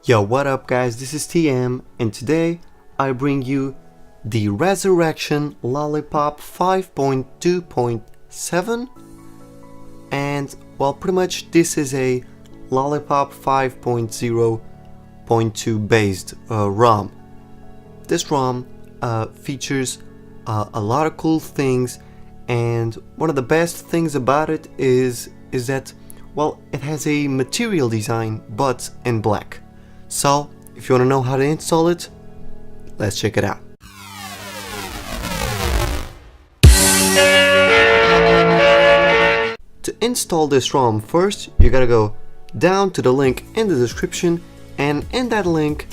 Yo, what up guys, this is TM, and today I bring you the Resurrection Lollipop 5.2.7, and well, pretty much this is a Lollipop 5.0.2 based ROM. This ROM features a lot of cool things, and one of the best things about it is that, well, it has a material design but in black. So, if you want to know how to install it, let's check it out. To install this ROM, first you gotta go down to the link in the description, and in that link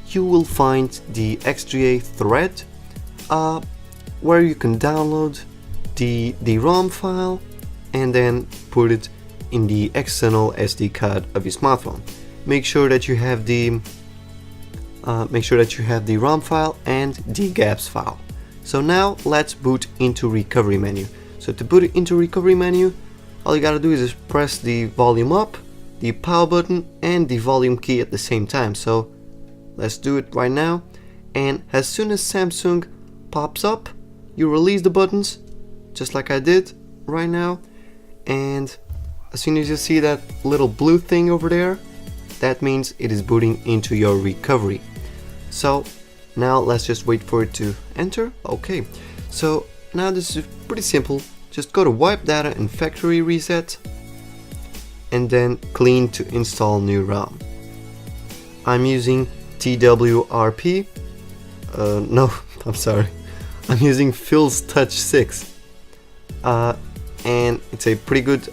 you will find the XGA thread where you can download the ROM file and then put it in the external SD card of your smartphone. Make sure that you have the ROM file and the GApps file. So now let's boot into recovery menu. So to boot it into recovery menu, all you gotta do is just press the volume up, the power button, and the volume key at the same time. So let's do it right now. And as soon as Samsung pops up, you release the buttons, just like I did right now. And as soon as you see that little blue thing over there, that means it is booting into your recovery. So now let's just wait for it to enter. Okay, so now this is pretty simple. Just go to wipe data and factory reset, and then clean to install new ROM. I'm using TWRP. No, I'm sorry. I'm using Phil's Touch 6. And it's a pretty good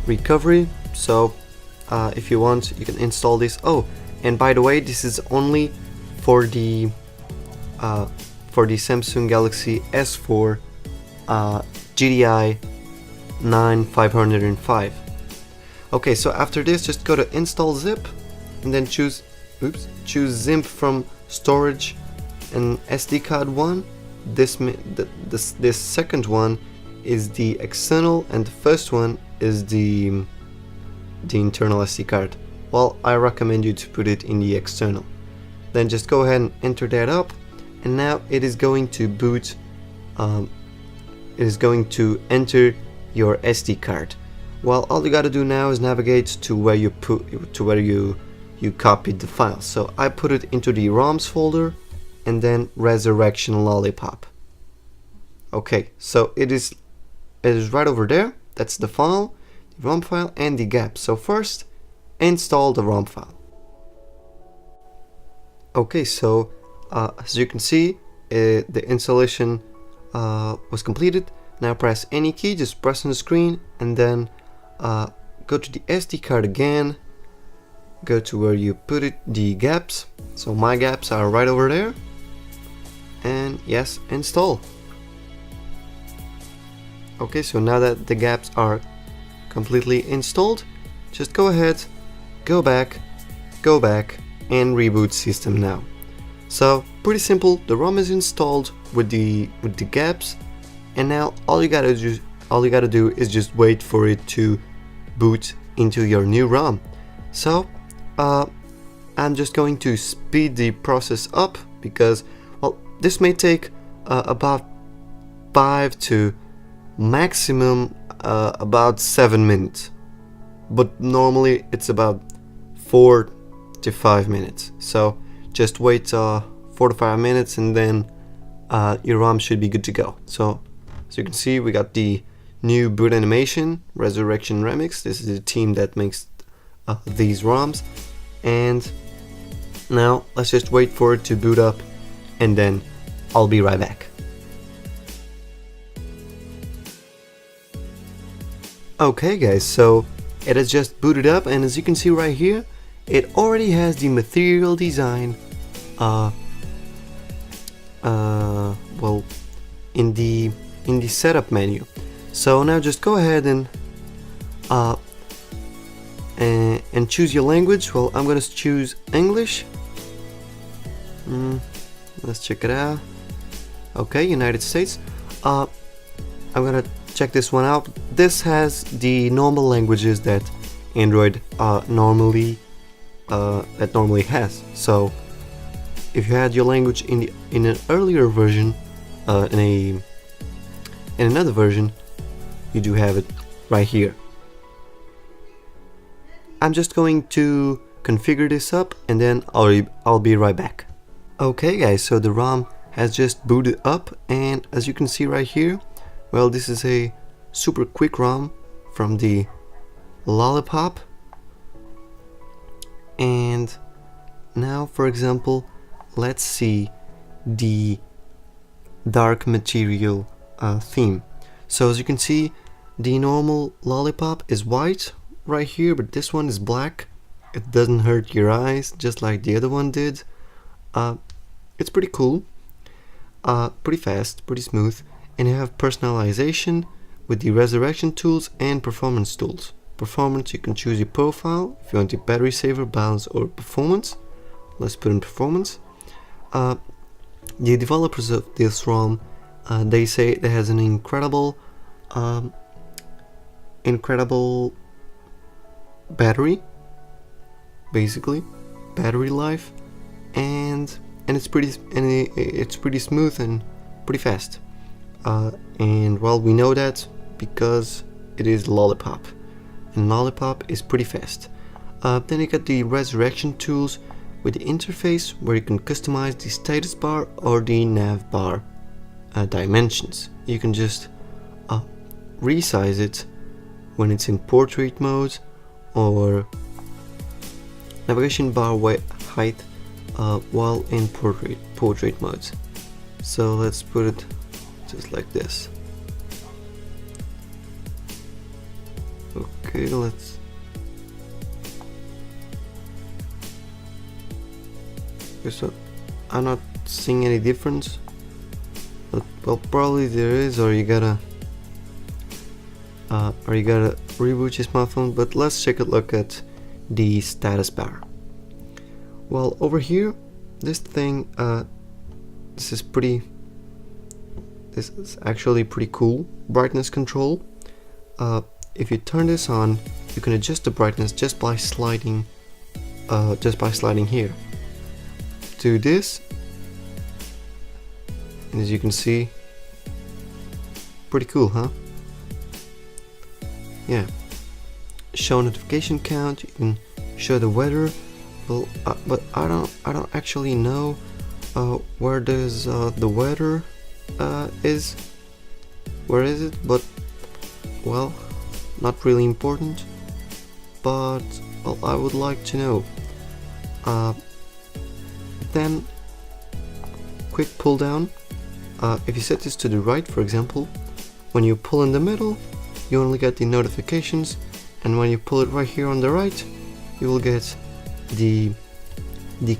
recovery. So if you want, you can install this. Oh, and by the way, this is only for the Samsung Galaxy S4 GDI 9505. Okay, so after this, just go to install zip and then choose zip from storage and SD card 1. This second one is the external, and the first one is the internal SD card. Well, I recommend you to put it in the external. Then just go ahead and enter that up, and now it is going to boot. It is going to enter your SD card. Well, all you gotta do now is navigate to where you copied the file. So I put it into the ROMs folder, and then Resurrection Lollipop. Okay, so it is right over there. That's the file, the ROM file, and the GApps. So first, install the ROM file. Okay, so as you can see, the installation was completed. Now press any key, just press on the screen, and then go to the SD card again. Go to where you put it, the GApps. So my GApps are right over there. And yes, install. Okay, so now that the GApps are completely installed, just go ahead, go back, and reboot system now. So pretty simple. The ROM is installed with the GApps, and now all you gotta do is just wait for it to boot into your new ROM. So I'm just going to speed the process up because, well, this may take about 5 to maximum about 7 minutes, but normally it's about 4 to 5 minutes. So just wait 4 to 5 minutes, and then your ROM should be good to go. So as you can see, we got the new boot animation, Resurrection Remix. This is the team that makes these ROMs. And now let's just wait for it to boot up, and then I'll be right back. Okay guys, so it has just booted up, and as you can see right here, it already has the material design well, in the setup menu. So now just go ahead and choose your language. Well, I'm gonna choose English. Let's check it out. Okay, United States. I'm gonna check this one out. This has the normal languages that Android normally has. So if you had your language in an earlier version, in another version, you do have it right here. I'm just going to configure this up and then I'll be right back. Okay guys, so the ROM has just booted up, and as you can see right here, well, this is a super quick ROM from the Lollipop. And now, for example, let's see the dark material theme. So as you can see, the normal Lollipop is white right here, but this one is black. It doesn't hurt your eyes just like the other one did. It's pretty cool, pretty fast, pretty smooth, and you have personalization with the resurrection tools and performance tools. Performance, you can choose your profile if you want the battery saver, balance, or performance. Let's put in performance. The developers of this ROM, they say it has an incredible battery, basically battery life, and it's pretty smooth and pretty fast. And well, we know that because it is Lollipop, and Lollipop is pretty fast. Then you got the resurrection tools with the interface where you can customize the status bar or the nav bar dimensions. You can just resize it when it's in portrait mode, or navigation bar height while in portrait mode. So let's put it just like this. Okay, let's so I'm not seeing any difference, but well, probably there is, or you gotta reboot your smartphone. But let's take a look at the status bar. Well, over here, this thing, this is actually pretty cool. Brightness control. If you turn this on, you can adjust the brightness just by sliding here. Do this, and as you can see, pretty cool, huh? Yeah. Show notification count. You can show the weather. Well, but I don't actually know where does the weather is. Where is it? But well, not really important. But well, I would like to know. Then quick pull down. If you set this to the right, for example, when you pull in the middle, you only get the notifications, and when you pull it right here on the right, you will get the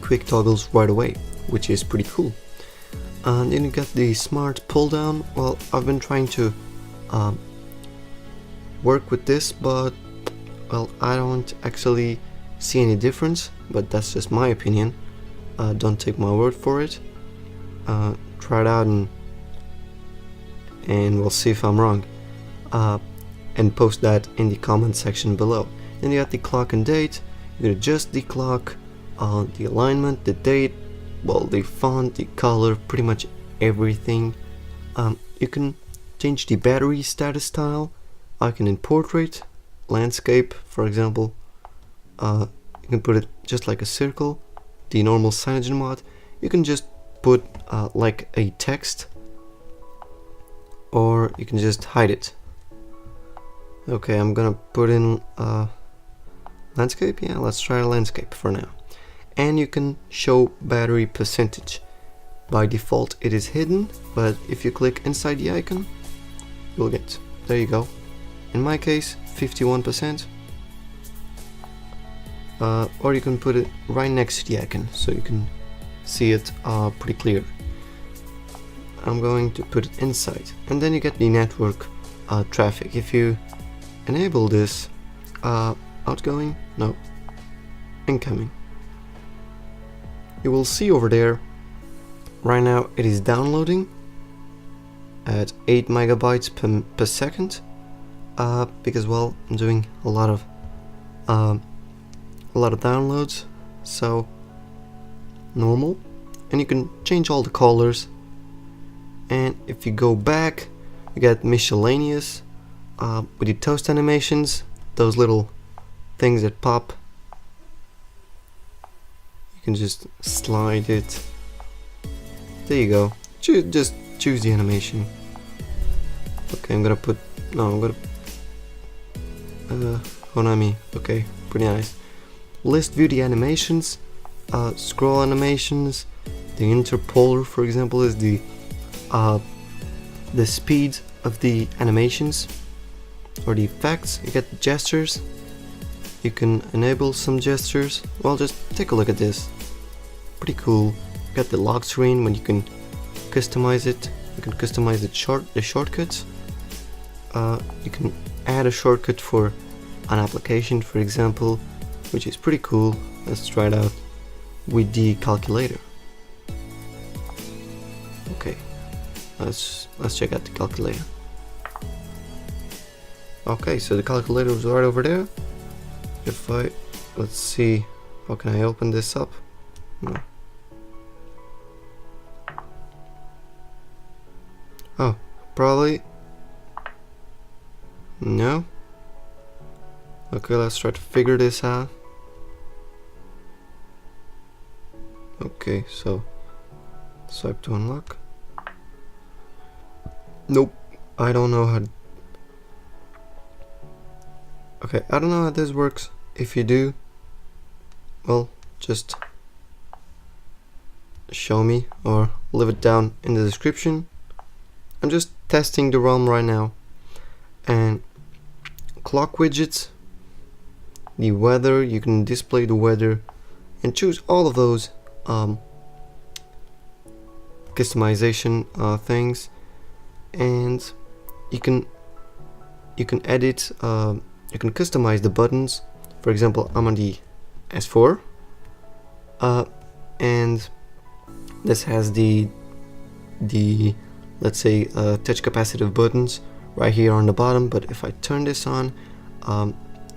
quick toggles right away, which is pretty cool. And then you get the smart pull down. Well, I've been trying to work with this, but well, I don't actually see any difference, but that's just my opinion. Don't take my word for it. Try it out and we'll see if I'm wrong. And post that in the comment section below. Then you got the clock and date. You can adjust the clock, the alignment, the date, well, the font, the color, pretty much everything. You can change the battery status style. I can in portrait, landscape, for example. You can put it just like a circle. The normal cyanogen mod, you can just put like a text, or you can just hide it. Okay, I'm gonna put in landscape. Yeah, let's try landscape for now. And you can show battery percentage. By default it is hidden, but if you click inside the icon, you'll get, there you go. In my case, 51%. Or you can put it right next to the icon so you can see it pretty clear. I'm going to put it inside, and then you get the network traffic. If you enable this, outgoing, no, incoming, you will see over there right now it is downloading, at 8 megabytes per second, because well, I'm doing a lot of downloads, so normal. And you can change all the colors. And if you go back, you get miscellaneous with the toast animations, those little things that pop. You can just slide it. There you go. Just choose the animation. Okay, I'm gonna Konami. Okay, pretty nice. List view the animations, scroll animations. The interpolar, for example, is the speed of the animations or the effects. You get the gestures. You can enable some gestures. Well, just take a look at this. Pretty cool. You got the lock screen when you can customize it. You can customize the shortcuts. You can add a shortcut for an application, for example, which is pretty cool. Let's try it out with the calculator. Okay, let's check out the calculator. Okay, so the calculator is right over there. If let's see, how can I open this up? No. Oh, probably no. Okay, let's try to figure this out. Okay, so swipe to unlock. Nope, I don't know how. Okay, I don't know how this works. If you do, well, just show me or leave it down in the description. I'm just testing the ROM right now. And clock widgets, the weather, you can display the weather and choose all of those customization things, and you can edit, you can customize the buttons. For example, I'm on the S4, and this has the let's say touch capacitive buttons right here on the bottom, but if I turn this on,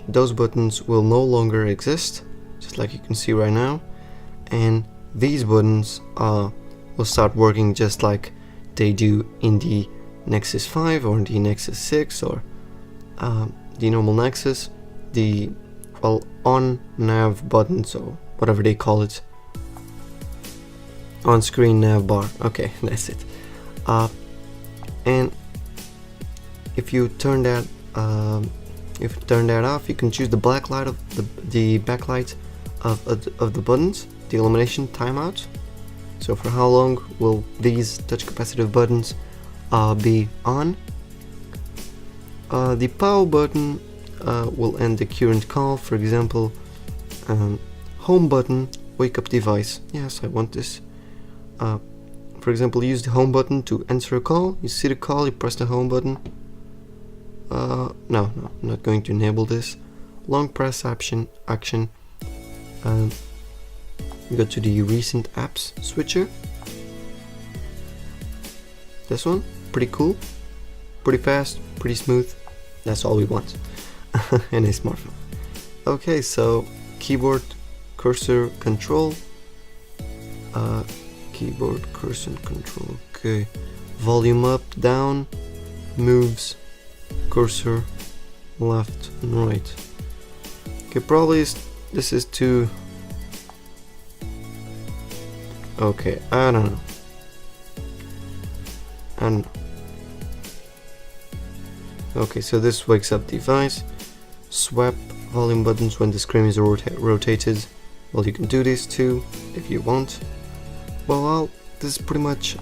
those buttons will no longer exist, just like you can see right now, and these buttons will start working just like they do in the Nexus 5 or the Nexus 6 or the normal Nexus, the on nav buttons or whatever they call it, on screen nav bar. Okay, that's it. And if you turn that off, you can choose the black light of the backlight of the buttons, the illumination timeout. So for how long will these touch capacitive buttons be on? The power button will end the current call. For example, home button, wake up device. Yes, I want this. For example, use the home button to answer a call. You see the call, you press the home button. No, I'm not going to enable this. Long press action. You go to the recent apps switcher. This one, pretty cool, pretty fast, pretty smooth. That's all we want in a smartphone. Okay, so keyboard cursor control. Keyboard cursor control. Okay, volume up, down, moves, cursor left and right. Okay, probably this is too. Okay, I don't know. Okay, so this wakes up device. Swap volume buttons when the screen is rotated. Well, you can do this too if you want. Well, this is pretty much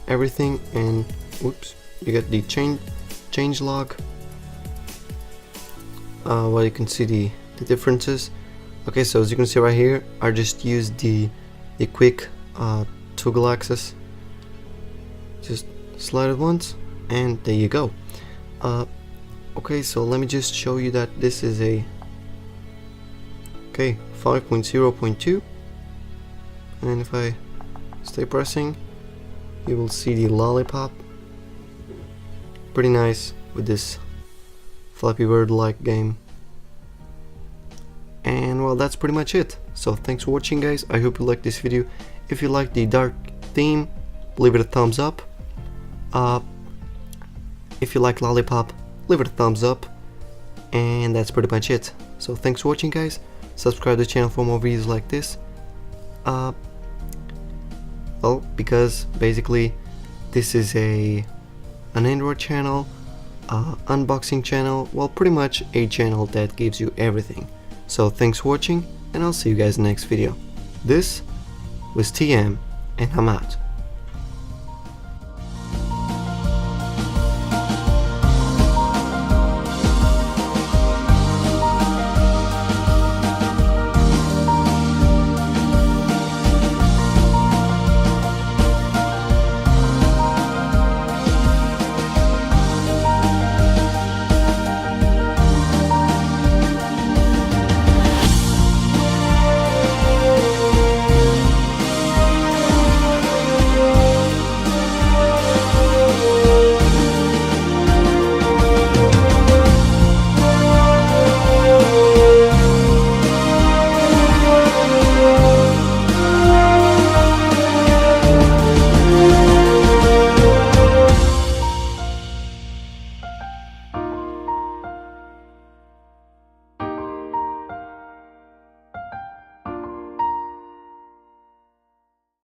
everything. And whoops, you get the change log. Well, you can see the differences. Okay, so as you can see right here, I just used the quick toggle access. Just slide it once and there you go. Okay, so let me just show you that this is a 5.0.2, and if I stay pressing, you will see the Lollipop pretty nice with this Flappy Bird like game. And well, that's pretty much it. So thanks for watching, guys. I hope you liked this video. If you like the dark theme, leave it a thumbs up. If you like Lollipop, leave it a thumbs up. And that's pretty much it. So thanks for watching, guys. Subscribe to the channel for more videos like this. Well, because basically this is an Android channel, unboxing channel, well, pretty much a channel that gives you everything. So thanks for watching, and I'll see you guys in the next video. This was TM, and I'm out.